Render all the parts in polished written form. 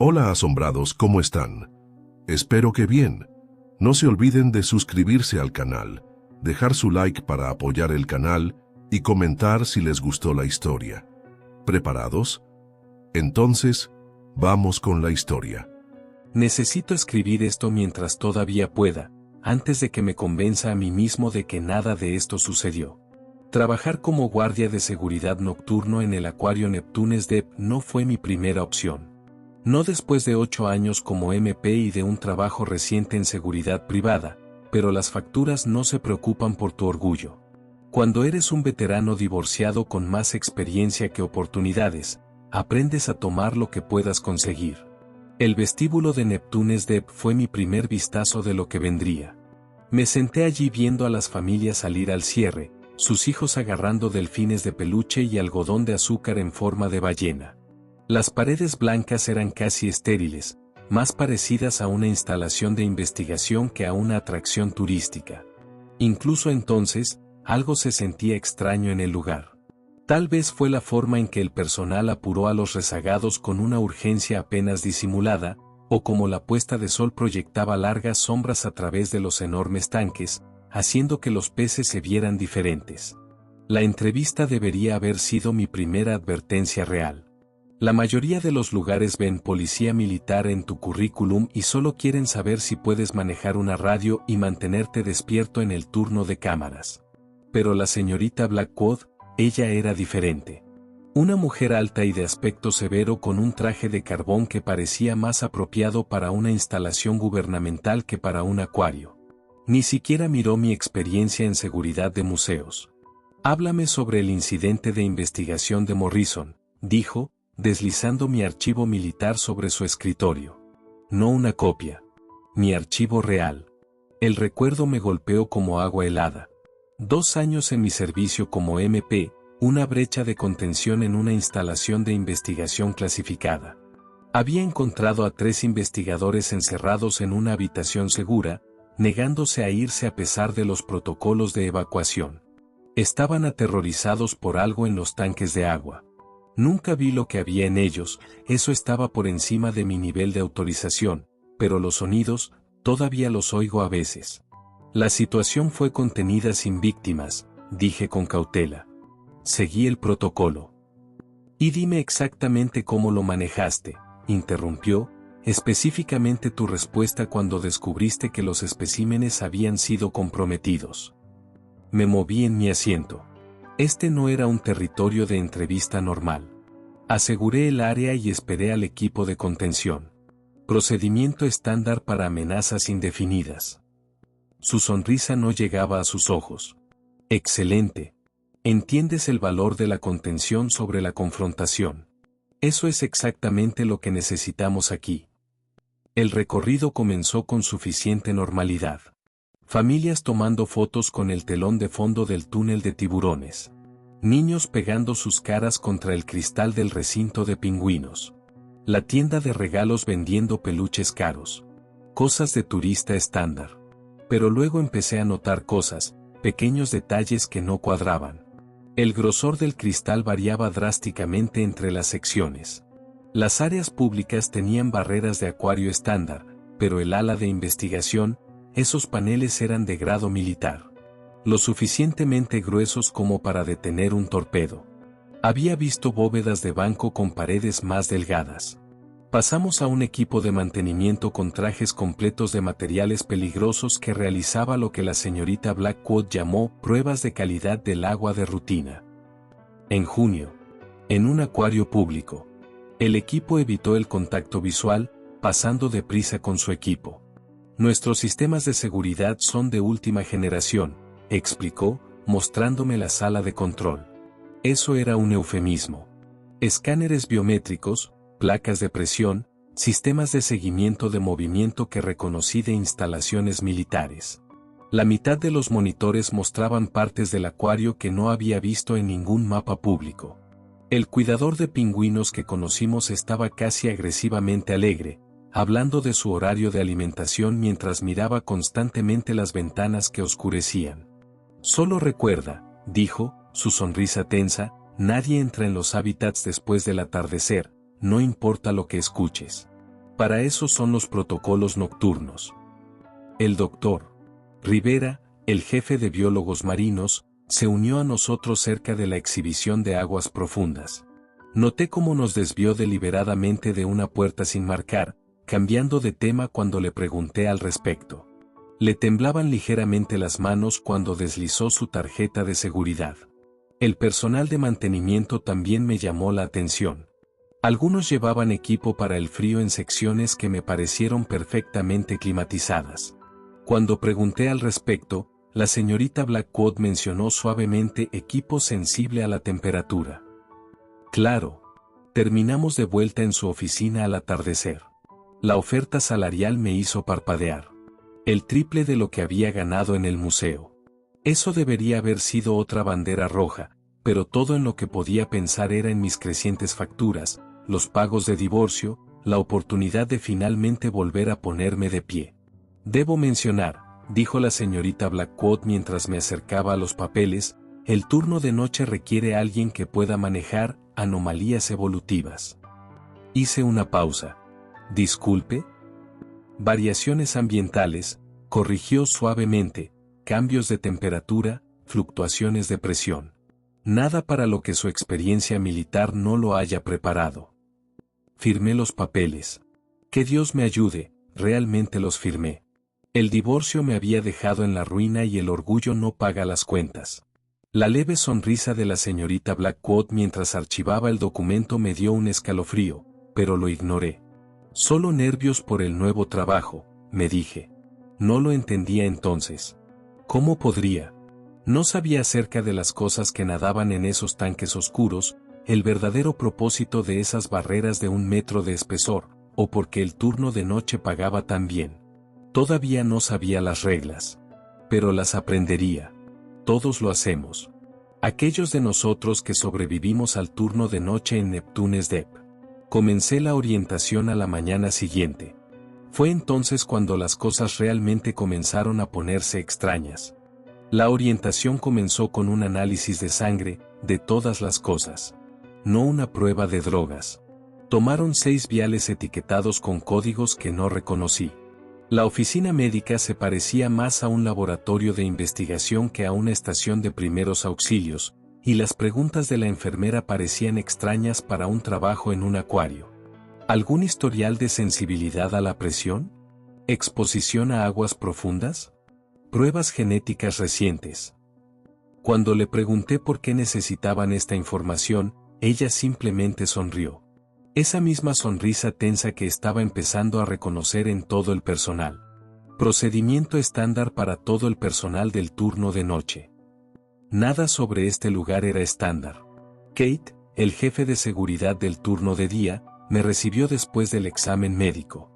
Hola asombrados, ¿cómo están? Espero que bien. No se olviden de suscribirse al canal, dejar su like para apoyar el canal y comentar si les gustó la historia. ¿Preparados? Entonces, vamos con la historia. Necesito escribir esto mientras todavía pueda, antes de que me convenza a mí mismo de que nada de esto sucedió. Trabajar como guardia de seguridad nocturno en el acuario Neptunes Deep no fue mi primera opción. No después de 8 años como MP y de un trabajo reciente en seguridad privada, pero las facturas no se preocupan por tu orgullo. Cuando eres un veterano divorciado con más experiencia que oportunidades, aprendes a tomar lo que puedas conseguir. El vestíbulo de Neptunes Deep fue mi primer vistazo de lo que vendría. Me senté allí viendo a las familias salir al cierre, sus hijos agarrando delfines de peluche y algodón de azúcar en forma de ballena. Las paredes blancas eran casi estériles, más parecidas a una instalación de investigación que a una atracción turística. Incluso entonces, algo se sentía extraño en el lugar. Tal vez fue la forma en que el personal apuró a los rezagados con una urgencia apenas disimulada, o como la puesta de sol proyectaba largas sombras a través de los enormes tanques, haciendo que los peces se vieran diferentes. La entrevista debería haber sido mi primera advertencia real. La mayoría de los lugares ven policía militar en tu currículum y solo quieren saber si puedes manejar una radio y mantenerte despierto en el turno de cámaras. Pero la señorita Blackwood, ella era diferente. Una mujer alta y de aspecto severo con un traje de carbón que parecía más apropiado para una instalación gubernamental que para un acuario. Ni siquiera miró mi experiencia en seguridad de museos. Háblame sobre el incidente de investigación de Morrison, dijo, deslizando mi archivo militar sobre su escritorio. No una copia. Mi archivo real. El recuerdo me golpeó como agua helada. 2 años en mi servicio como MP, una brecha de contención en una instalación de investigación clasificada. Había encontrado a 3 investigadores encerrados en una habitación segura, negándose a irse a pesar de los protocolos de evacuación. Estaban aterrorizados por algo en los tanques de agua. Nunca vi lo que había en ellos, eso estaba por encima de mi nivel de autorización, pero los sonidos, todavía los oigo a veces. La situación fue contenida sin víctimas, dije con cautela. Seguí el protocolo. Y dime exactamente cómo lo manejaste, interrumpió, específicamente tu respuesta cuando descubriste que los especímenes habían sido comprometidos. Me moví en mi asiento. Este no era un territorio de entrevista normal. Aseguré el área y esperé al equipo de contención. Procedimiento estándar para amenazas indefinidas. Su sonrisa no llegaba a sus ojos. Excelente. Entiendes el valor de la contención sobre la confrontación. Eso es exactamente lo que necesitamos aquí. El recorrido comenzó con suficiente normalidad. Familias tomando fotos con el telón de fondo del túnel de tiburones. Niños pegando sus caras contra el cristal del recinto de pingüinos. La tienda de regalos vendiendo peluches caros. Cosas de turista estándar. Pero luego empecé a notar cosas, pequeños detalles que no cuadraban. El grosor del cristal variaba drásticamente entre las secciones. Las áreas públicas tenían barreras de acuario estándar, pero el ala de investigación, esos paneles eran de grado militar. Lo suficientemente gruesos como para detener un torpedo. Había visto bóvedas de banco con paredes más delgadas. Pasamos a un equipo de mantenimiento con trajes completos de materiales peligrosos que realizaba lo que la señorita Blackwood llamó pruebas de calidad del agua de rutina. En junio, en un acuario público, el equipo evitó el contacto visual, pasando deprisa con su equipo. Nuestros sistemas de seguridad son de última generación, explicó, mostrándome la sala de control. Eso era un eufemismo. Escáneres biométricos, placas de presión, sistemas de seguimiento de movimiento que reconocí de instalaciones militares. La mitad de los monitores mostraban partes del acuario que no había visto en ningún mapa público. El cuidador de pingüinos que conocimos estaba casi agresivamente alegre, hablando de su horario de alimentación mientras miraba constantemente las ventanas que oscurecían. Solo recuerda, dijo, su sonrisa tensa, nadie entra en los hábitats después del atardecer, no importa lo que escuches. Para eso son los protocolos nocturnos. El doctor Rivera, el jefe de biólogos marinos, se unió a nosotros cerca de la exhibición de aguas profundas. Noté cómo nos desvió deliberadamente de una puerta sin marcar, cambiando de tema cuando le pregunté al respecto. Le temblaban ligeramente las manos cuando deslizó su tarjeta de seguridad. El personal de mantenimiento también me llamó la atención. Algunos llevaban equipo para el frío en secciones que me parecieron perfectamente climatizadas. Cuando pregunté al respecto, la señorita Blackwood mencionó suavemente equipo sensible a la temperatura. Claro. Terminamos de vuelta en su oficina al atardecer. La oferta salarial me hizo parpadear. El triple de lo que había ganado en el museo. Eso debería haber sido otra bandera roja, pero todo en lo que podía pensar era en mis crecientes facturas, los pagos de divorcio, la oportunidad de finalmente volver a ponerme de pie. Debo mencionar, dijo la señorita Blackwood mientras me acercaba a los papeles, el turno de noche requiere a alguien que pueda manejar anomalías evolutivas. Hice una pausa. Disculpe. Variaciones ambientales, corrigió suavemente, cambios de temperatura, fluctuaciones de presión. Nada para lo que su experiencia militar no lo haya preparado. Firmé los papeles. Que Dios me ayude, realmente los firmé. El divorcio me había dejado en la ruina y el orgullo no paga las cuentas. La leve sonrisa de la señorita Blackwood mientras archivaba el documento me dio un escalofrío, pero lo ignoré. Solo nervios por el nuevo trabajo, me dije. No lo entendía entonces. ¿Cómo podría? No sabía acerca de las cosas que nadaban en esos tanques oscuros, el verdadero propósito de esas barreras de 1 metro de espesor, o porque el turno de noche pagaba tan bien. Todavía no sabía las reglas. Pero las aprendería. Todos lo hacemos. Aquellos de nosotros que sobrevivimos al turno de noche en Neptune's Deep. Comencé la orientación a la mañana siguiente. Fue entonces cuando las cosas realmente comenzaron a ponerse extrañas. La orientación comenzó con un análisis de sangre, de todas las cosas. No una prueba de drogas. Tomaron 6 viales etiquetados con códigos que no reconocí. La oficina médica se parecía más a un laboratorio de investigación que a una estación de primeros auxilios, y las preguntas de la enfermera parecían extrañas para un trabajo en un acuario. ¿Algún historial de sensibilidad a la presión? ¿Exposición a aguas profundas? Pruebas genéticas recientes. Cuando le pregunté por qué necesitaban esta información, ella simplemente sonrió. Esa misma sonrisa tensa que estaba empezando a reconocer en todo el personal. Procedimiento estándar para todo el personal del turno de noche. Nada sobre este lugar era estándar. Kate, el jefe de seguridad del turno de día, me recibió después del examen médico.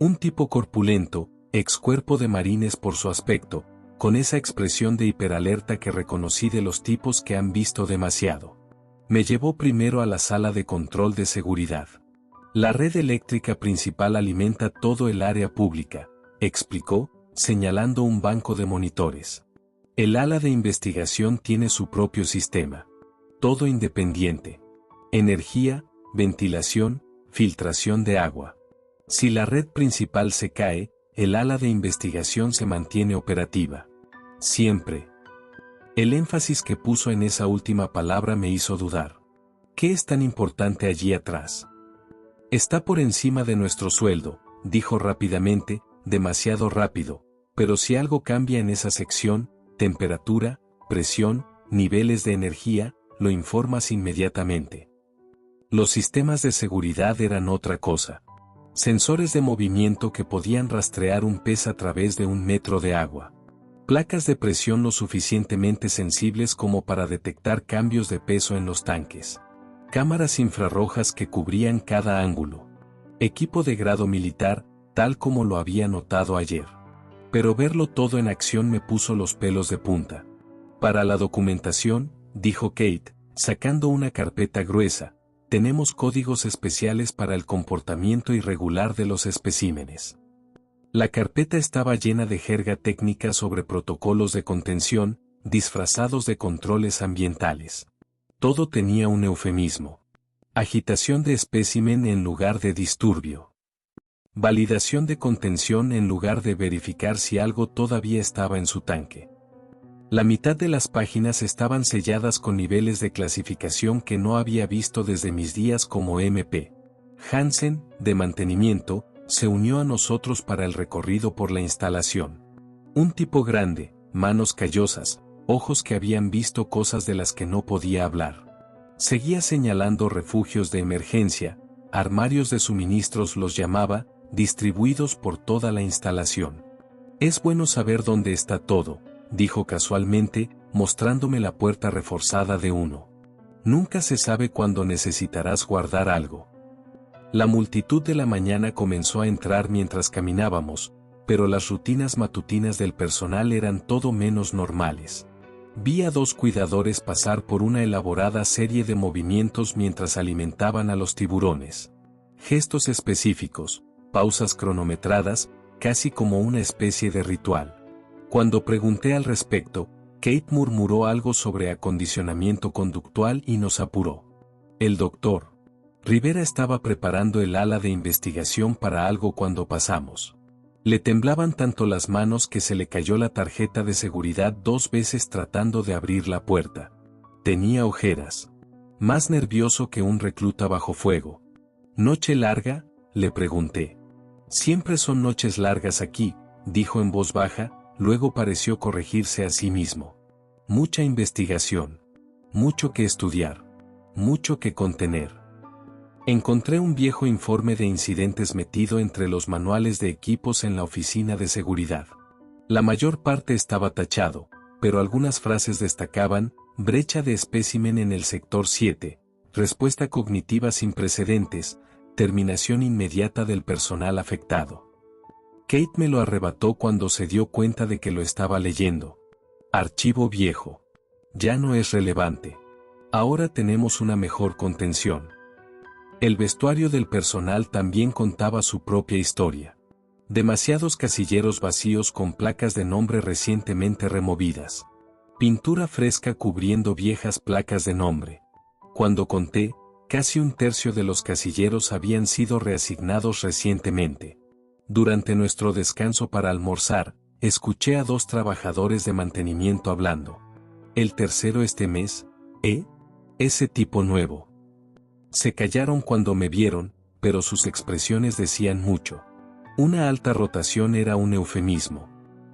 Un tipo corpulento, ex cuerpo de marines por su aspecto, con esa expresión de hiperalerta que reconocí de los tipos que han visto demasiado. Me llevó primero a la sala de control de seguridad. La red eléctrica principal alimenta todo el área pública, explicó, señalando un banco de monitores. El ala de investigación tiene su propio sistema. Todo independiente. Energía, ventilación, filtración de agua. Si la red principal se cae, el ala de investigación se mantiene operativa. Siempre. El énfasis que puso en esa última palabra me hizo dudar. ¿Qué es tan importante allí atrás? Está por encima de nuestro sueldo, dijo rápidamente, demasiado rápido, pero si algo cambia en esa sección, temperatura, presión, niveles de energía, lo informas inmediatamente. Los sistemas de seguridad eran otra cosa. Sensores de movimiento que podían rastrear un pez a través de 1 metro de agua. Placas de presión lo suficientemente sensibles como para detectar cambios de peso en los tanques. Cámaras infrarrojas que cubrían cada ángulo. Equipo de grado militar, tal como lo había notado ayer. Pero verlo todo en acción me puso los pelos de punta. Para la documentación, dijo Kate, sacando una carpeta gruesa, tenemos códigos especiales para el comportamiento irregular de los especímenes. La carpeta estaba llena de jerga técnica sobre protocolos de contención, disfrazados de controles ambientales. Todo tenía un eufemismo. Agitación de espécimen en lugar de disturbio. Validación de contención en lugar de verificar si algo todavía estaba en su tanque. La mitad de las páginas estaban selladas con niveles de clasificación que no había visto desde mis días como MP. Hansen, de mantenimiento, se unió a nosotros para el recorrido por la instalación. Un tipo grande, manos callosas, ojos que habían visto cosas de las que no podía hablar. Seguía señalando refugios de emergencia, armarios de suministros los llamaba, distribuidos por toda la instalación. Es bueno saber dónde está todo, dijo casualmente, mostrándome la puerta reforzada de uno. Nunca se sabe cuándo necesitarás guardar algo. La multitud de la mañana comenzó a entrar mientras caminábamos, pero las rutinas matutinas del personal eran todo menos normales. Vi a 2 cuidadores pasar por una elaborada serie de movimientos mientras alimentaban a los tiburones. Gestos específicos, pausas cronometradas, casi como una especie de ritual. Cuando pregunté al respecto, Kate murmuró algo sobre acondicionamiento conductual y nos apuró. El doctor Rivera estaba preparando el ala de investigación para algo cuando pasamos. Le temblaban tanto las manos que se le cayó la tarjeta de seguridad 2 veces tratando de abrir la puerta. Tenía ojeras. Más nervioso que un recluta bajo fuego. ¿Noche larga?, le pregunté. Siempre son noches largas aquí, dijo en voz baja, luego pareció corregirse a sí mismo. Mucha investigación. Mucho que estudiar. Mucho que contener. Encontré un viejo informe de incidentes metido entre los manuales de equipos en la oficina de seguridad. La mayor parte estaba tachado, pero algunas frases destacaban: brecha de espécimen en el sector 7, respuesta cognitiva sin precedentes, terminación inmediata del personal afectado. Kate me lo arrebató cuando se dio cuenta de que lo estaba leyendo. Archivo viejo. Ya no es relevante. Ahora tenemos una mejor contención. El vestuario del personal también contaba su propia historia. Demasiados casilleros vacíos con placas de nombre recientemente removidas. Pintura fresca cubriendo viejas placas de nombre. Cuando conté, casi 1/3 de los casilleros habían sido reasignados recientemente. Durante nuestro descanso para almorzar, escuché a 2 trabajadores de mantenimiento hablando. El tercero este mes, ese tipo nuevo. Se callaron cuando me vieron, pero sus expresiones decían mucho. Una alta rotación era un eufemismo.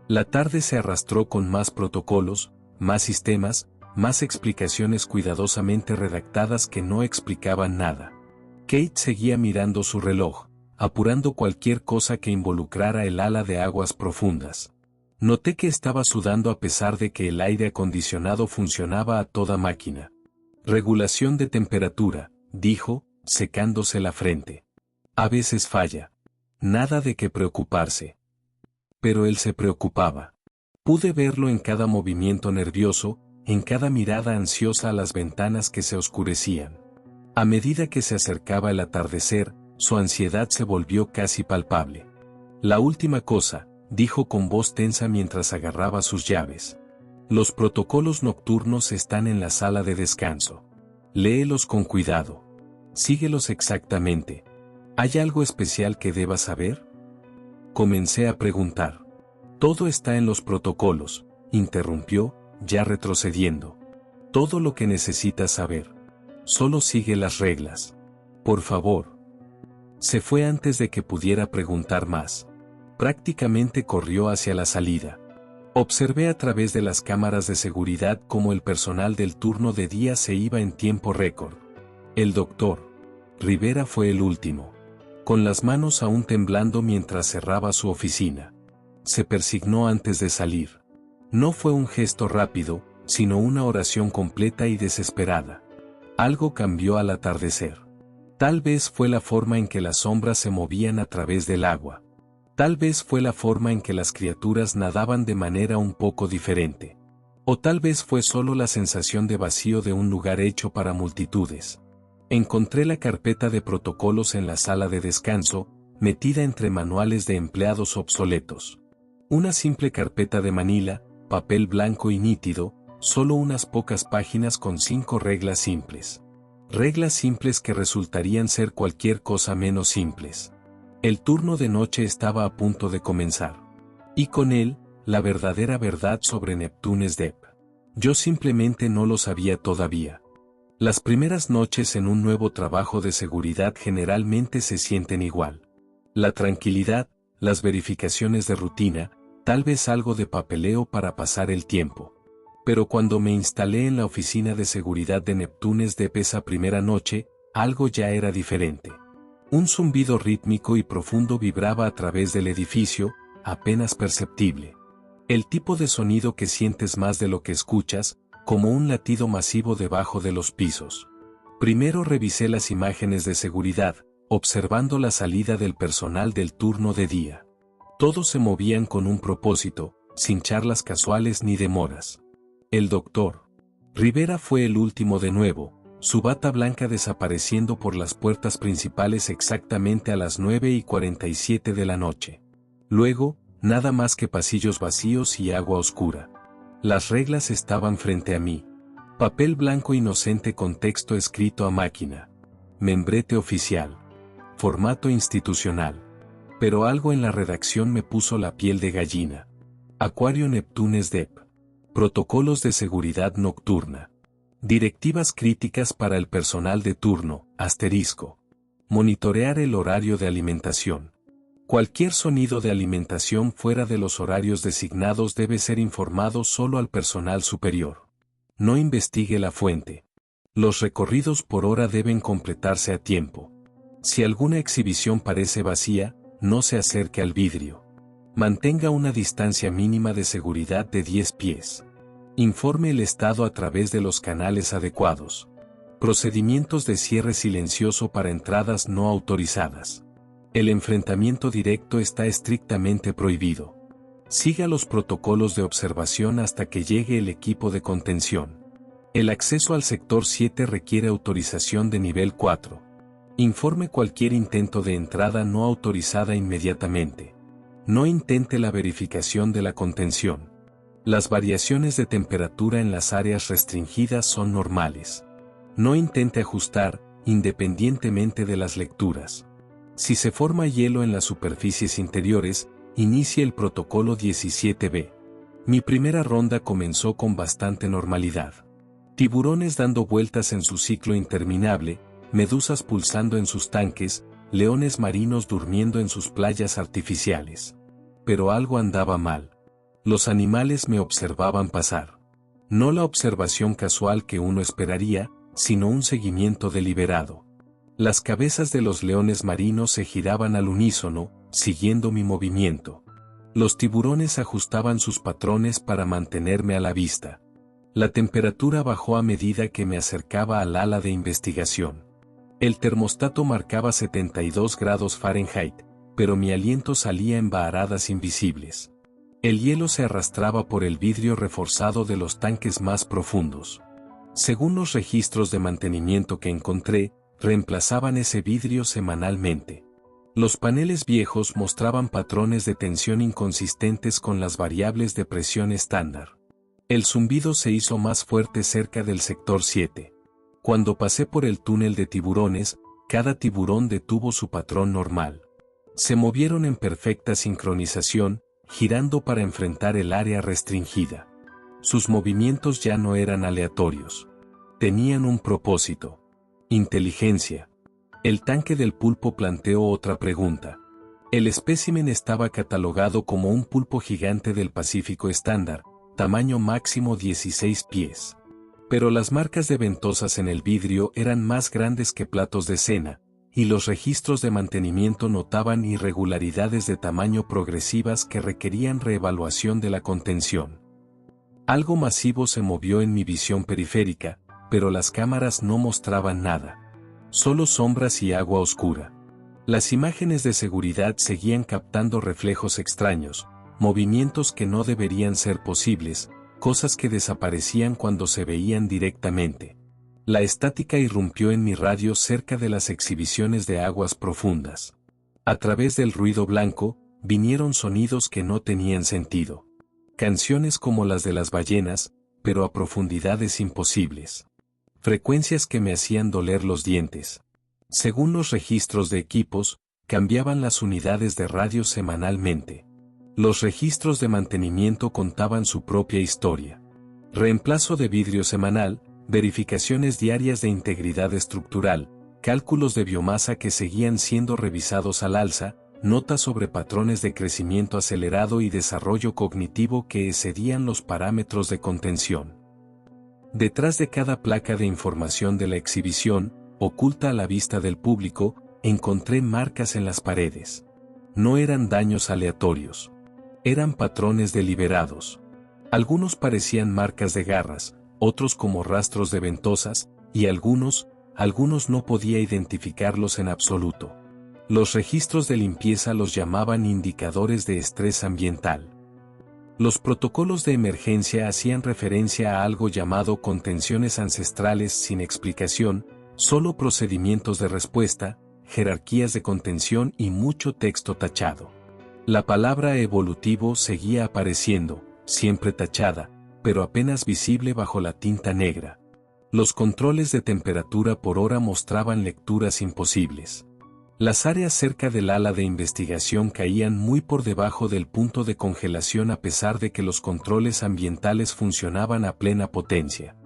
La tarde se arrastró con más protocolos, más sistemas, más explicaciones cuidadosamente redactadas que no explicaban nada. Kate seguía mirando su reloj, apurando cualquier cosa que involucrara el ala de aguas profundas. Noté que estaba sudando a pesar de que el aire acondicionado funcionaba a toda máquina. Regulación de temperatura, dijo, secándose la frente. A veces falla. Nada de qué preocuparse. Pero él se preocupaba. Pude verlo en cada movimiento nervioso, en cada mirada ansiosa a las ventanas que se oscurecían. A medida que se acercaba el atardecer, su ansiedad se volvió casi palpable. La última cosa, dijo con voz tensa mientras agarraba sus llaves. Los protocolos nocturnos están en la sala de descanso. Léelos con cuidado. Síguelos exactamente. ¿Hay algo especial que debas saber? Comencé a preguntar. Todo está en los protocolos, interrumpió, ya retrocediendo. Todo lo que necesitas saber. Solo sigue las reglas. Por favor. Se fue antes de que pudiera preguntar más. Prácticamente corrió hacia la salida. Observé a través de las cámaras de seguridad cómo el personal del turno de día se iba en tiempo récord. El doctor Rivera fue el último. Con las manos aún temblando mientras cerraba su oficina. Se persignó antes de salir. No fue un gesto rápido, sino una oración completa y desesperada. Algo cambió al atardecer. Tal vez fue la forma en que las sombras se movían a través del agua. Tal vez fue la forma en que las criaturas nadaban de manera un poco diferente. O tal vez fue solo la sensación de vacío de un lugar hecho para multitudes. Encontré la carpeta de protocolos en la sala de descanso, metida entre manuales de empleados obsoletos. Una simple carpeta de manila, papel blanco y nítido, solo unas pocas páginas con 5 reglas simples. Reglas simples que resultarían ser cualquier cosa menos simples. El turno de noche estaba a punto de comenzar. Y con él, la verdadera verdad sobre Neptunes Deep. Yo simplemente no lo sabía todavía. Las primeras noches en un nuevo trabajo de seguridad generalmente se sienten igual. La tranquilidad, las verificaciones de rutina, tal vez algo de papeleo para pasar el tiempo. Pero cuando me instalé en la oficina de seguridad de Neptunes Deep esa primera noche, algo ya era diferente. Un zumbido rítmico y profundo vibraba a través del edificio, apenas perceptible. El tipo de sonido que sientes más de lo que escuchas, como un latido masivo debajo de los pisos. Primero revisé las imágenes de seguridad, observando la salida del personal del turno de día. Todos se movían con un propósito, sin charlas casuales ni demoras. El doctor Rivera fue el último de nuevo, su bata blanca desapareciendo por las puertas principales exactamente a las 9:47 de la noche. Luego, nada más que pasillos vacíos y agua oscura. Las reglas estaban frente a mí. Papel blanco inocente con texto escrito a máquina. Membrete oficial. Formato institucional. Pero algo en la redacción me puso la piel de gallina. Acuario Neptunes Deep. Protocolos de seguridad nocturna. Directivas críticas para el personal de turno, asterisco. Monitorear el horario de alimentación. Cualquier sonido de alimentación fuera de los horarios designados debe ser informado solo al personal superior. No investigue la fuente. Los recorridos por hora deben completarse a tiempo. Si alguna exhibición parece vacía, no se acerque al vidrio. Mantenga una distancia mínima de seguridad de 10 pies. Informe el estado a través de los canales adecuados. Procedimientos de cierre silencioso para entradas no autorizadas. El enfrentamiento directo está estrictamente prohibido. Siga los protocolos de observación hasta que llegue el equipo de contención. El acceso al sector 7 requiere autorización de nivel 4. Informe cualquier intento de entrada no autorizada inmediatamente. No intente la verificación de la contención. Las variaciones de temperatura en las áreas restringidas son normales. No intente ajustar, independientemente de las lecturas. Si se forma hielo en las superficies interiores, inicie el protocolo 17B. Mi primera ronda comenzó con bastante normalidad. Tiburones dando vueltas en su ciclo interminable, medusas pulsando en sus tanques, leones marinos durmiendo en sus playas artificiales. Pero algo andaba mal. Los animales me observaban pasar. No la observación casual que uno esperaría, sino un seguimiento deliberado. Las cabezas de los leones marinos se giraban al unísono, siguiendo mi movimiento. Los tiburones ajustaban sus patrones para mantenerme a la vista. La temperatura bajó a medida que me acercaba al ala de investigación. El termostato marcaba 72 grados Fahrenheit, pero mi aliento salía en vaharadas invisibles. El hielo se arrastraba por el vidrio reforzado de los tanques más profundos. Según los registros de mantenimiento que encontré, reemplazaban ese vidrio semanalmente. Los paneles viejos mostraban patrones de tensión inconsistentes con las variables de presión estándar. El zumbido se hizo más fuerte cerca del sector 7. Cuando pasé por el túnel de tiburones, cada tiburón detuvo su patrón normal. Se movieron en perfecta sincronización, girando para enfrentar el área restringida. Sus movimientos ya no eran aleatorios. Tenían un propósito. Inteligencia. El tanque del pulpo planteó otra pregunta. El espécimen estaba catalogado como un pulpo gigante del Pacífico estándar, tamaño máximo 16 pies. Pero las marcas de ventosas en el vidrio eran más grandes que platos de cena, y los registros de mantenimiento notaban irregularidades de tamaño progresivas que requerían reevaluación de la contención. Algo masivo se movió en mi visión periférica, pero las cámaras no mostraban nada. Solo sombras y agua oscura. Las imágenes de seguridad seguían captando reflejos extraños, movimientos que no deberían ser posibles, cosas que desaparecían cuando se veían directamente. La estática irrumpió en mi radio cerca de las exhibiciones de aguas profundas. A través del ruido blanco, vinieron sonidos que no tenían sentido. Canciones como las de las ballenas, pero a profundidades imposibles. Frecuencias que me hacían doler los dientes. Según los registros de equipos, Cambiaban las unidades de radio semanalmente. Los registros de mantenimiento contaban su propia historia. Reemplazo de vidrio semanal, verificaciones diarias de integridad estructural, cálculos de biomasa que seguían siendo revisados al alza, notas sobre patrones de crecimiento acelerado y desarrollo cognitivo que excedían los parámetros de contención. Detrás de cada placa de información de la exhibición, oculta a la vista del público, encontré marcas en las paredes. No eran daños aleatorios. Eran patrones deliberados. Algunos parecían marcas de garras, otros como rastros de ventosas, y algunos no podía identificarlos en absoluto. Los registros de limpieza los llamaban indicadores de estrés ambiental. Los protocolos de emergencia hacían referencia a algo llamado contenciones ancestrales sin explicación, solo procedimientos de respuesta, jerarquías de contención y mucho texto tachado. La palabra evolutivo seguía apareciendo, siempre tachada, pero apenas visible bajo la tinta negra. Los controles de temperatura por hora mostraban lecturas imposibles. Las áreas cerca del ala de investigación caían muy por debajo del punto de congelación a pesar de que los controles ambientales funcionaban a plena potencia.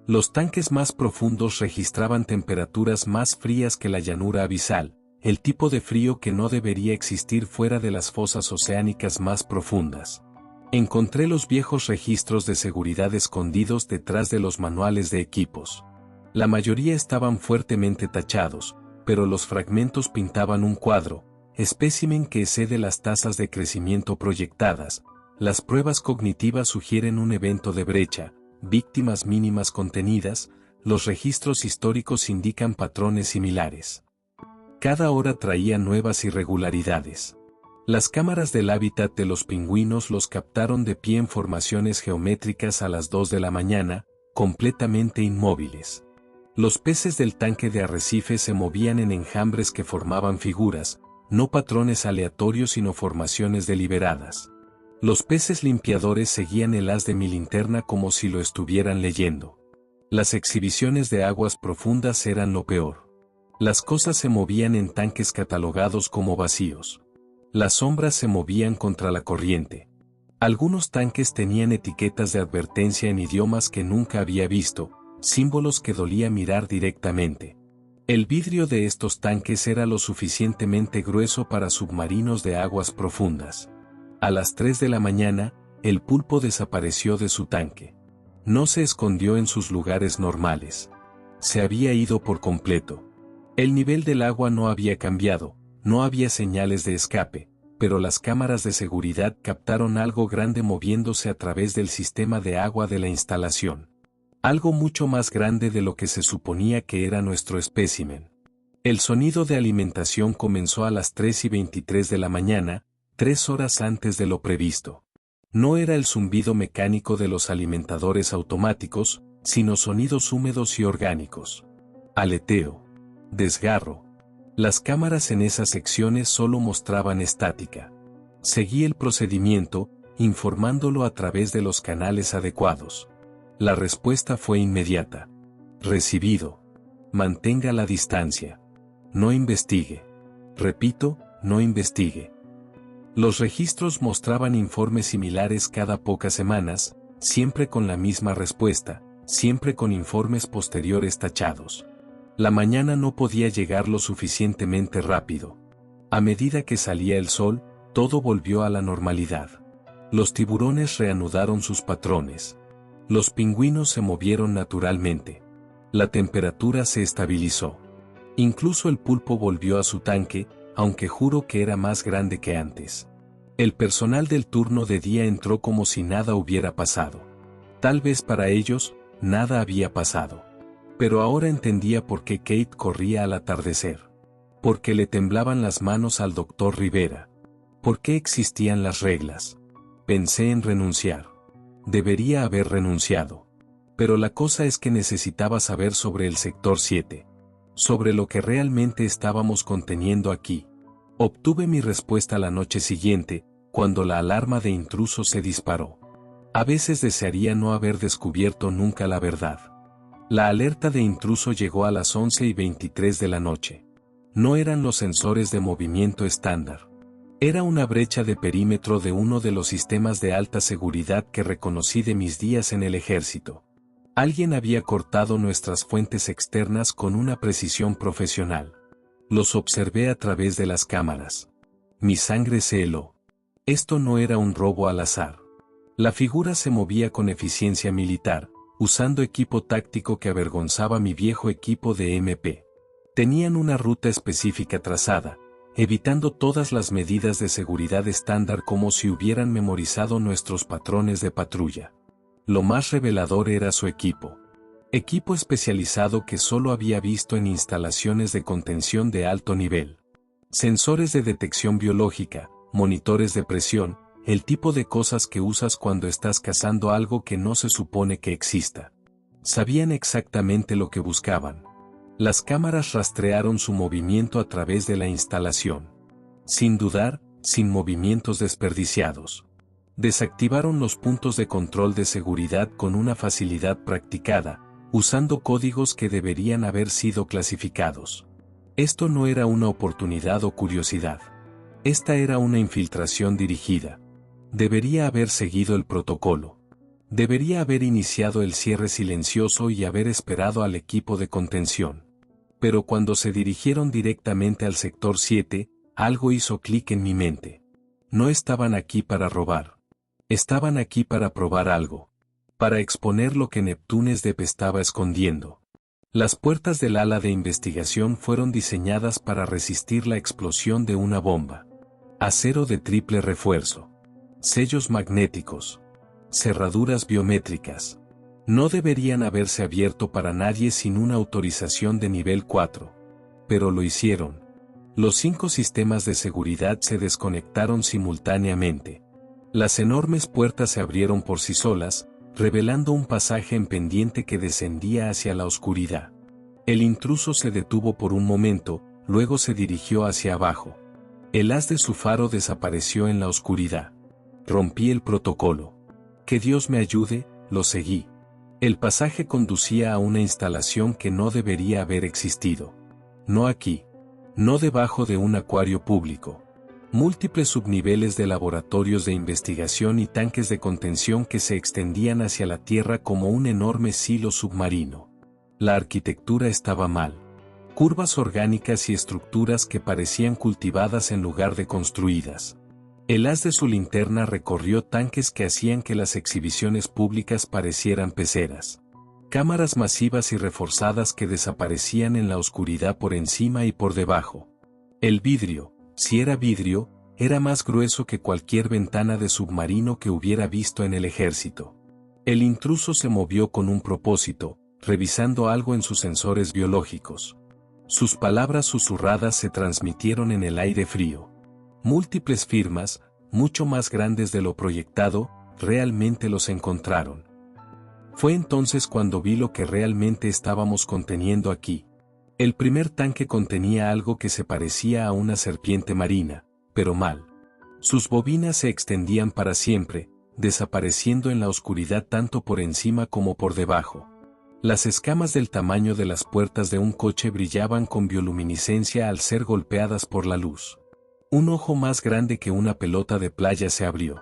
Los tanques más profundos registraban temperaturas más frías que la llanura abisal, el tipo de frío que no debería existir fuera de las fosas oceánicas más profundas. Encontré los viejos registros de seguridad escondidos detrás de los manuales de equipos. La mayoría estaban fuertemente tachados, pero los fragmentos pintaban un cuadro, espécimen que excede las tasas de crecimiento proyectadas. Las pruebas cognitivas sugieren un evento de brecha, víctimas mínimas contenidas, los registros históricos indican patrones similares. Cada hora traía nuevas irregularidades. Las cámaras del hábitat de los pingüinos los captaron de pie en formaciones geométricas a las 2 de la mañana, completamente inmóviles. Los peces del tanque de arrecife se movían en enjambres que formaban figuras, no patrones aleatorios sino formaciones deliberadas. Los peces limpiadores seguían el haz de mi linterna como si lo estuvieran leyendo. Las exhibiciones de aguas profundas eran lo peor. Las cosas se movían en tanques catalogados como vacíos. Las sombras se movían contra la corriente. Algunos tanques tenían etiquetas de advertencia en idiomas que nunca había visto, símbolos que dolía mirar directamente. El vidrio de estos tanques era lo suficientemente grueso para submarinos de aguas profundas. A las 3 de la mañana, el pulpo desapareció de su tanque. No se escondió en sus lugares normales. Se había ido por completo. El nivel del agua no había cambiado, no había señales de escape, pero las cámaras de seguridad captaron algo grande moviéndose a través del sistema de agua de la instalación. Algo mucho más grande de lo que se suponía que era nuestro espécimen. El sonido de alimentación comenzó a las 3:23 de la mañana, 3 horas antes de lo previsto. No era el zumbido mecánico de los alimentadores automáticos, sino sonidos húmedos y orgánicos. Aleteo. Desgarro. Las cámaras en esas secciones solo mostraban estática. Seguí el procedimiento, informándolo a través de los canales adecuados. La respuesta fue inmediata. Recibido. Mantenga la distancia. No investigue. Repito, no investigue. Los registros mostraban informes similares cada pocas semanas, siempre con la misma respuesta, siempre con informes posteriores tachados. La mañana no podía llegar lo suficientemente rápido. A medida que salía el sol, todo volvió a la normalidad. Los tiburones reanudaron sus patrones. Los pingüinos se movieron naturalmente. La temperatura se estabilizó. Incluso el pulpo volvió a su tanque, aunque juro que era más grande que antes. El personal del turno de día entró como si nada hubiera pasado. Tal vez para ellos, nada había pasado. Pero ahora entendía por qué Kate corría al atardecer. Porque le temblaban las manos al doctor Rivera. ¿Por qué existían las reglas? Pensé en renunciar. Debería haber renunciado. Pero la cosa es que necesitaba saber sobre el sector 7. Sobre lo que realmente estábamos conteniendo aquí. Obtuve mi respuesta la noche siguiente, cuando la alarma de intruso se disparó. A veces desearía no haber descubierto nunca la verdad. La alerta de intruso llegó a las 11:23 de la noche. No eran los sensores de movimiento estándar. Era una brecha de perímetro de uno de los sistemas de alta seguridad que reconocí de mis días en el ejército. Alguien había cortado nuestras fuentes externas con una precisión profesional. Los observé a través de las cámaras. Mi sangre se heló. Esto no era un robo al azar. La figura se movía con eficiencia militar, usando equipo táctico que avergonzaba mi viejo equipo de MP. Tenían una ruta específica trazada, evitando todas las medidas de seguridad estándar como si hubieran memorizado nuestros patrones de patrulla. Lo más revelador era su equipo. Equipo especializado que solo había visto en instalaciones de contención de alto nivel. Sensores de detección biológica, monitores de presión, el tipo de cosas que usas cuando estás cazando algo que no se supone que exista. Sabían exactamente lo que buscaban. Las cámaras rastrearon su movimiento a través de la instalación. Sin dudar, sin movimientos desperdiciados. Desactivaron los puntos de control de seguridad con una facilidad practicada, usando códigos que deberían haber sido clasificados. Esto no era una oportunidad o curiosidad. Esta era una infiltración dirigida. Debería haber seguido el protocolo. Debería haber iniciado el cierre silencioso y haber esperado al equipo de contención. Pero cuando se dirigieron directamente al sector 7, algo hizo clic en mi mente. No estaban aquí para robar. Estaban aquí para probar algo. Para exponer lo que Neptunes Deep estaba escondiendo. Las puertas del ala de investigación fueron diseñadas para resistir la explosión de una bomba. Acero de triple refuerzo. Sellos magnéticos. Cerraduras biométricas. No deberían haberse abierto para nadie sin una autorización de nivel 4. Pero lo hicieron. Los 5 sistemas de seguridad se desconectaron simultáneamente. Las enormes puertas se abrieron por sí solas, revelando un pasaje en pendiente que descendía hacia la oscuridad. El intruso se detuvo por un momento, luego se dirigió hacia abajo. El haz de su faro desapareció en la oscuridad. Rompí el protocolo. Que Dios me ayude, lo seguí. El pasaje conducía a una instalación que no debería haber existido. No aquí. No debajo de un acuario público. Múltiples subniveles de laboratorios de investigación y tanques de contención que se extendían hacia la Tierra como un enorme silo submarino. La arquitectura estaba mal. Curvas orgánicas y estructuras que parecían cultivadas en lugar de construidas. El haz de su linterna recorrió tanques que hacían que las exhibiciones públicas parecieran peceras. Cámaras masivas y reforzadas que desaparecían en la oscuridad por encima y por debajo. El vidrio, si era vidrio, era más grueso que cualquier ventana de submarino que hubiera visto en el ejército. El intruso se movió con un propósito, revisando algo en sus sensores biológicos. Sus palabras susurradas se transmitieron en el aire frío. Múltiples firmas, mucho más grandes de lo proyectado, realmente los encontraron. Fue entonces cuando vi lo que realmente estábamos conteniendo aquí. El primer tanque contenía algo que se parecía a una serpiente marina, pero mal. Sus bobinas se extendían para siempre, desapareciendo en la oscuridad tanto por encima como por debajo. Las escamas del tamaño de las puertas de un coche brillaban con bioluminiscencia al ser golpeadas por la luz. Un ojo más grande que una pelota de playa se abrió.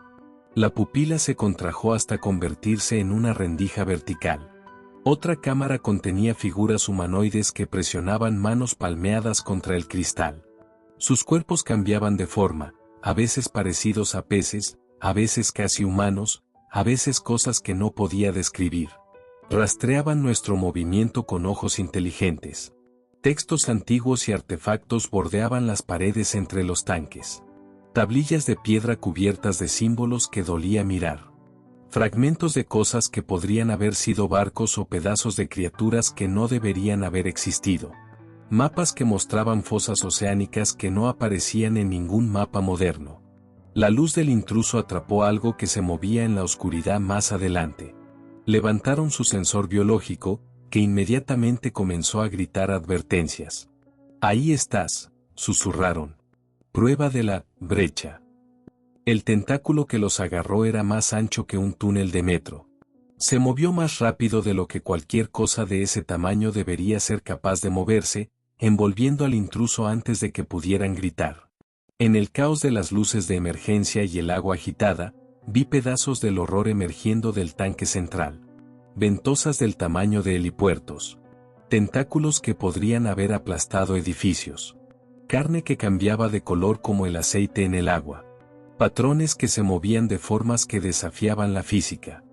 La pupila se contrajo hasta convertirse en una rendija vertical. Otra cámara contenía figuras humanoides que presionaban manos palmeadas contra el cristal. Sus cuerpos cambiaban de forma, a veces parecidos a peces, a veces casi humanos, a veces cosas que no podía describir. Rastreaban nuestro movimiento con ojos inteligentes. Textos antiguos y artefactos bordeaban las paredes entre los tanques. Tablillas de piedra cubiertas de símbolos que dolía mirar. Fragmentos de cosas que podrían haber sido barcos o pedazos de criaturas que no deberían haber existido. Mapas que mostraban fosas oceánicas que no aparecían en ningún mapa moderno. La luz del intruso atrapó algo que se movía en la oscuridad más adelante. Levantaron su sensor biológico, que inmediatamente comenzó a gritar advertencias. «Ahí estás», susurraron. «Prueba de la brecha». El tentáculo que los agarró era más ancho que un túnel de metro. Se movió más rápido de lo que cualquier cosa de ese tamaño debería ser capaz de moverse, envolviendo al intruso antes de que pudieran gritar. En el caos de las luces de emergencia y el agua agitada, vi pedazos del horror emergiendo del tanque central. Ventosas del tamaño de helipuertos. Tentáculos que podrían haber aplastado edificios. Carne que cambiaba de color como el aceite en el agua. Patrones que se movían de formas que desafiaban la física.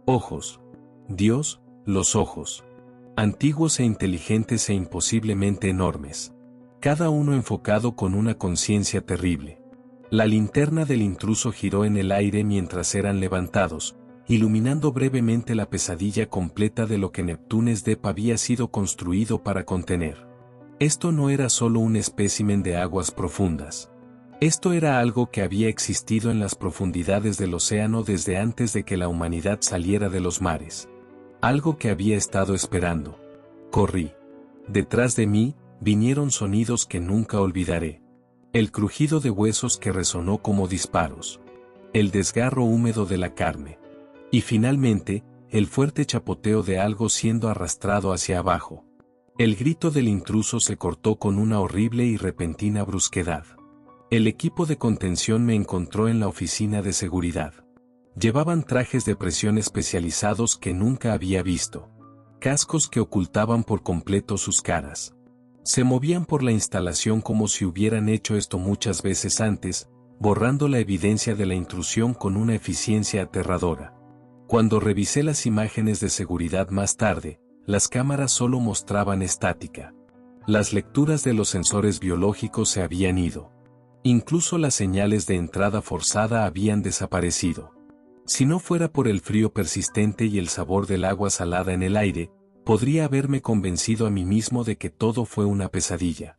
Ojos. Dios, los ojos. Antiguos e inteligentes e imposiblemente enormes. Cada uno enfocado con una conciencia terrible. La linterna del intruso giró en el aire mientras eran levantados, iluminando brevemente la pesadilla completa de lo que Neptunes Deep había sido construido para contener. Esto no era solo un espécimen de aguas profundas. Esto era algo que había existido en las profundidades del océano desde antes de que la humanidad saliera de los mares. Algo que había estado esperando. Corrí. Detrás de mí, vinieron sonidos que nunca olvidaré. El crujido de huesos que resonó como disparos. El desgarro húmedo de la carne. Y finalmente, el fuerte chapoteo de algo siendo arrastrado hacia abajo. El grito del intruso se cortó con una horrible y repentina brusquedad. El equipo de contención me encontró en la oficina de seguridad. Llevaban trajes de presión especializados que nunca había visto. Cascos que ocultaban por completo sus caras. Se movían por la instalación como si hubieran hecho esto muchas veces antes, borrando la evidencia de la intrusión con una eficiencia aterradora. Cuando revisé las imágenes de seguridad más tarde, las cámaras solo mostraban estática. Las lecturas de los sensores biológicos se habían ido. Incluso las señales de entrada forzada habían desaparecido. Si no fuera por el frío persistente y el sabor del agua salada en el aire, podría haberme convencido a mí mismo de que todo fue una pesadilla.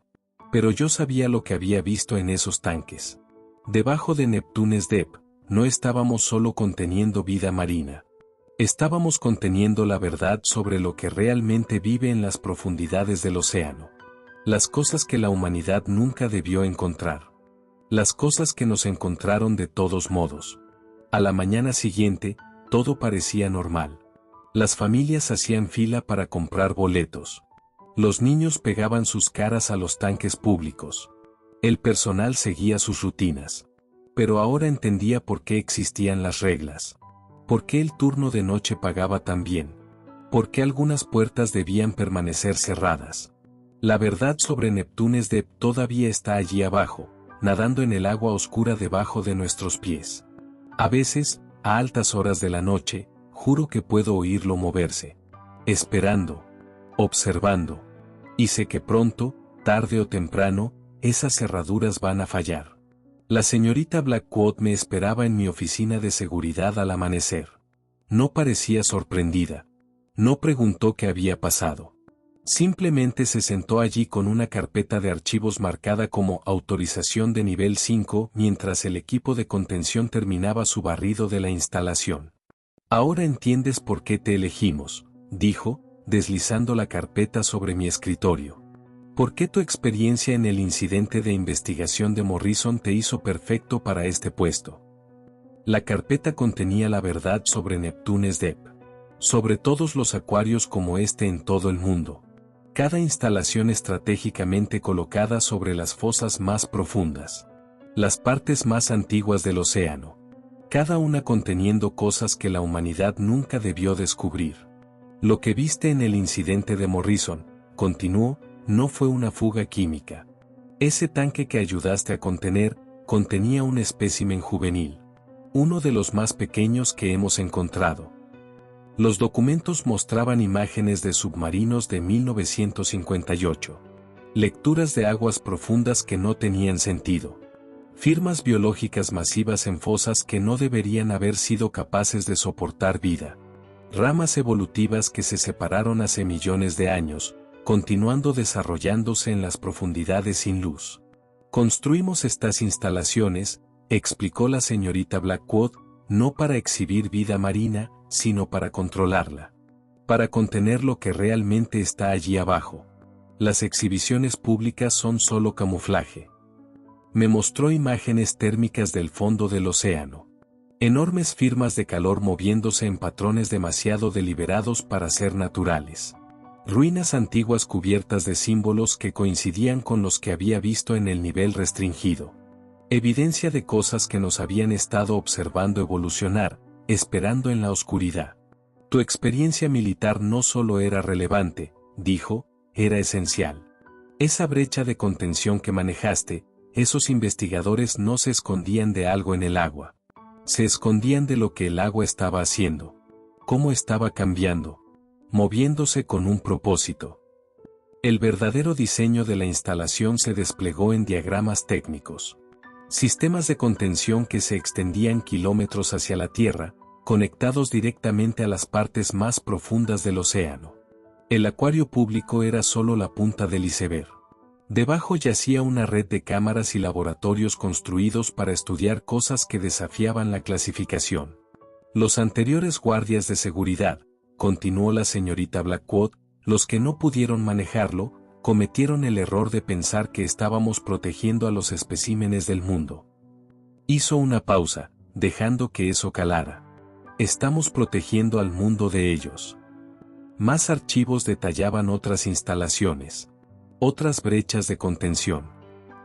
Pero yo sabía lo que había visto en esos tanques. Debajo de Neptunes Deep, no estábamos solo conteniendo vida marina. Estábamos conteniendo la verdad sobre lo que realmente vive en las profundidades del océano. Las cosas que la humanidad nunca debió encontrar. Las cosas que nos encontraron de todos modos. A la mañana siguiente, todo parecía normal. Las familias hacían fila para comprar boletos. Los niños pegaban sus caras a los tanques públicos. El personal seguía sus rutinas. Pero ahora entendía por qué existían las reglas. Por qué el turno de noche pagaba tan bien. Por qué algunas puertas debían permanecer cerradas. La verdad sobre Neptunes Deep todavía está allí abajo, nadando en el agua oscura debajo de nuestros pies. A veces, a altas horas de la noche, juro que puedo oírlo moverse. Esperando. Observando. Y sé que pronto, tarde o temprano, esas cerraduras van a fallar. La señorita Blackwood me esperaba en mi oficina de seguridad al amanecer. No parecía sorprendida. No preguntó qué había pasado. Simplemente se sentó allí con una carpeta de archivos marcada como autorización de nivel 5 mientras el equipo de contención terminaba su barrido de la instalación. Ahora entiendes por qué te elegimos, dijo, deslizando la carpeta sobre mi escritorio. ¿Por qué tu experiencia en el incidente de investigación de Morrison te hizo perfecto para este puesto? La carpeta contenía la verdad sobre Neptunes Deep. Sobre todos los acuarios como este en todo el mundo. Cada instalación estratégicamente colocada sobre las fosas más profundas. Las partes más antiguas del océano. Cada una conteniendo cosas que la humanidad nunca debió descubrir. Lo que viste en el incidente de Morrison, continuó, no fue una fuga química. Ese tanque que ayudaste a contener, contenía un espécimen juvenil. Uno de los más pequeños que hemos encontrado. Los documentos mostraban imágenes de submarinos de 1958. Lecturas de aguas profundas que no tenían sentido. Firmas biológicas masivas en fosas que no deberían haber sido capaces de soportar vida. Ramas evolutivas que se separaron hace millones de años, continuando desarrollándose en las profundidades sin luz. Construimos estas instalaciones, explicó la señorita Blackwood, no para exhibir vida marina, sino para controlarla. Para contener lo que realmente está allí abajo. Las exhibiciones públicas son solo camuflaje. Me mostró imágenes térmicas del fondo del océano. Enormes firmas de calor moviéndose en patrones demasiado deliberados para ser naturales. Ruinas antiguas cubiertas de símbolos que coincidían con los que había visto en el nivel restringido. Evidencia de cosas que nos habían estado observando evolucionar, esperando en la oscuridad. Tu experiencia militar no solo era relevante, dijo, era esencial. Esa brecha de contención que manejaste, esos investigadores no se escondían de algo en el agua. Se escondían de lo que el agua estaba haciendo. Cómo estaba cambiando. Moviéndose con un propósito. El verdadero diseño de la instalación se desplegó en diagramas técnicos. Sistemas de contención que se extendían kilómetros hacia la Tierra, conectados directamente a las partes más profundas del océano. El acuario público era solo la punta del iceberg. Debajo yacía una red de cámaras y laboratorios construidos para estudiar cosas que desafiaban la clasificación. Los anteriores guardias de seguridad, continuó la señorita Blackwood, los que no pudieron manejarlo, cometieron el error de pensar que estábamos protegiendo a los especímenes del mundo. Hizo una pausa, dejando que eso calara. Estamos protegiendo al mundo de ellos. Más archivos detallaban otras instalaciones. Otras brechas de contención.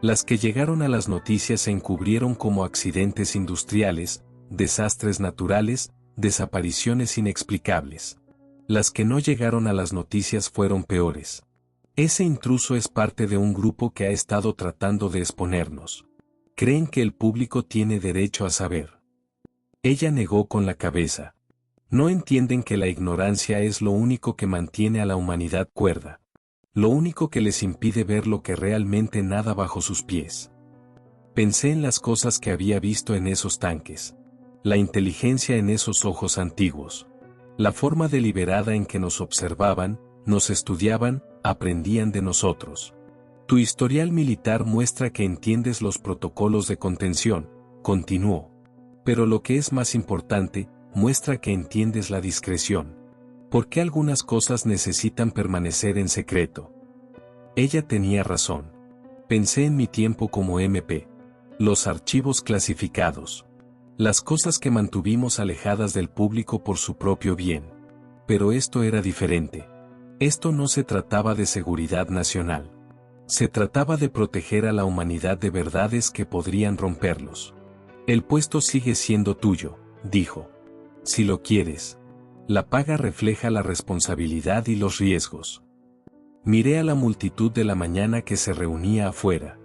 Las que llegaron a las noticias se encubrieron como accidentes industriales, desastres naturales, desapariciones inexplicables. Las que no llegaron a las noticias fueron peores. Ese intruso es parte de un grupo que ha estado tratando de exponernos. Creen que el público tiene derecho a saber. Ella negó con la cabeza. No entienden que la ignorancia es lo único que mantiene a la humanidad cuerda. Lo único que les impide ver lo que realmente nada bajo sus pies. Pensé en las cosas que había visto en esos tanques. La inteligencia en esos ojos antiguos. La forma deliberada en que nos observaban, nos estudiaban, aprendían de nosotros. Tu historial militar muestra que entiendes los protocolos de contención, continuó. Pero lo que es más importante, muestra que entiendes la discreción. ¿Por qué algunas cosas necesitan permanecer en secreto? Ella tenía razón. Pensé en mi tiempo como MP. Los archivos clasificados. Las cosas que mantuvimos alejadas del público por su propio bien. Pero esto era diferente. Esto no se trataba de seguridad nacional. Se trataba de proteger a la humanidad de verdades que podrían romperlos. El puesto sigue siendo tuyo, dijo. Si lo quieres. La paga refleja la responsabilidad y los riesgos. Miré a la multitud de la mañana que se reunía afuera.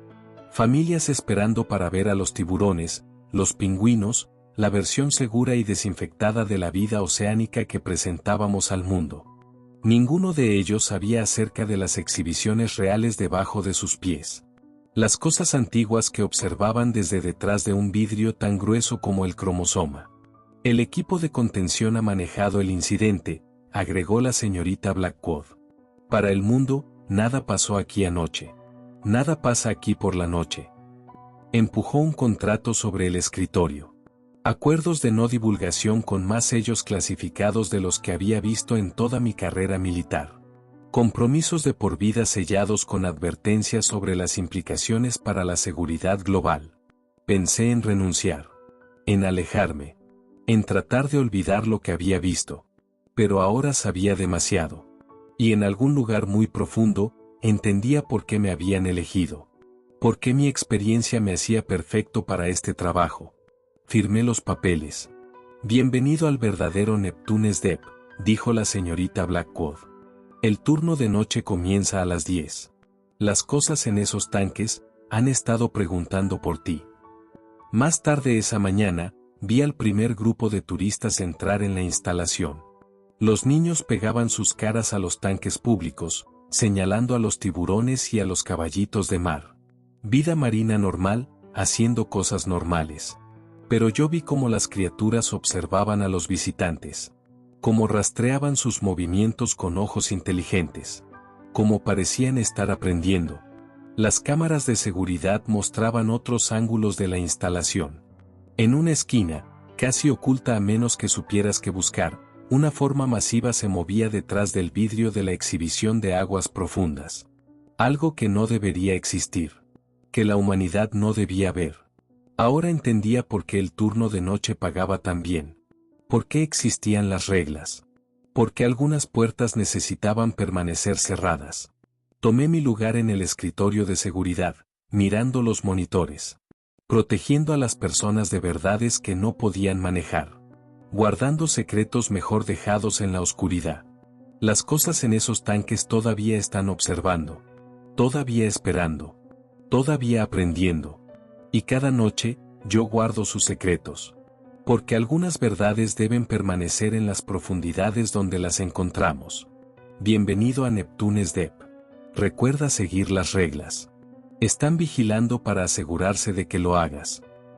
Familias esperando para ver a los tiburones, los pingüinos, la versión segura y desinfectada de la vida oceánica que presentábamos al mundo. Ninguno de ellos sabía acerca de las exhibiciones reales debajo de sus pies. Las cosas antiguas que observaban desde detrás de un vidrio tan grueso como el cromosoma. El equipo de contención ha manejado el incidente, agregó la señorita Blackwood. Para el mundo, nada pasó aquí anoche. Nada pasa aquí por la noche. Empujó un contrato sobre el escritorio. Acuerdos de no divulgación con más sellos clasificados de los que había visto en toda mi carrera militar. Compromisos de por vida sellados con advertencias sobre las implicaciones para la seguridad global. Pensé en renunciar. En alejarme. En tratar de olvidar lo que había visto. Pero ahora sabía demasiado. Y en algún lugar muy profundo, entendía por qué me habían elegido. Por qué mi experiencia me hacía perfecto para este trabajo. Firmé los papeles. Bienvenido al verdadero Neptunes Dep, dijo la señorita Blackwood. El turno de noche comienza a las 10. Las cosas en esos tanques han estado preguntando por ti. Más tarde esa mañana, vi al primer grupo de turistas entrar en la instalación. Los niños pegaban sus caras a los tanques públicos, señalando a los tiburones y a los caballitos de mar. Vida marina normal, haciendo cosas normales. Pero yo vi cómo las criaturas observaban a los visitantes. Cómo rastreaban sus movimientos con ojos inteligentes. Cómo parecían estar aprendiendo. Las cámaras de seguridad mostraban otros ángulos de la instalación. En una esquina, casi oculta a menos que supieras qué buscar, una forma masiva se movía detrás del vidrio de la exhibición de aguas profundas. Algo que no debería existir. Que la humanidad no debía ver. Ahora entendía por qué el turno de noche pagaba tan bien. Por qué existían las reglas. Porque algunas puertas necesitaban permanecer cerradas. Tomé mi lugar en el escritorio de seguridad, mirando los monitores. Protegiendo a las personas de verdades que no podían manejar. Guardando secretos mejor dejados en la oscuridad. Las cosas en esos tanques todavía están observando. Todavía esperando. Todavía aprendiendo. Y cada noche, yo guardo sus secretos. Porque algunas verdades deben permanecer en las profundidades donde las encontramos. Bienvenido a Neptunes Deep. Recuerda seguir las reglas. Están vigilando para asegurarse de que lo hagas.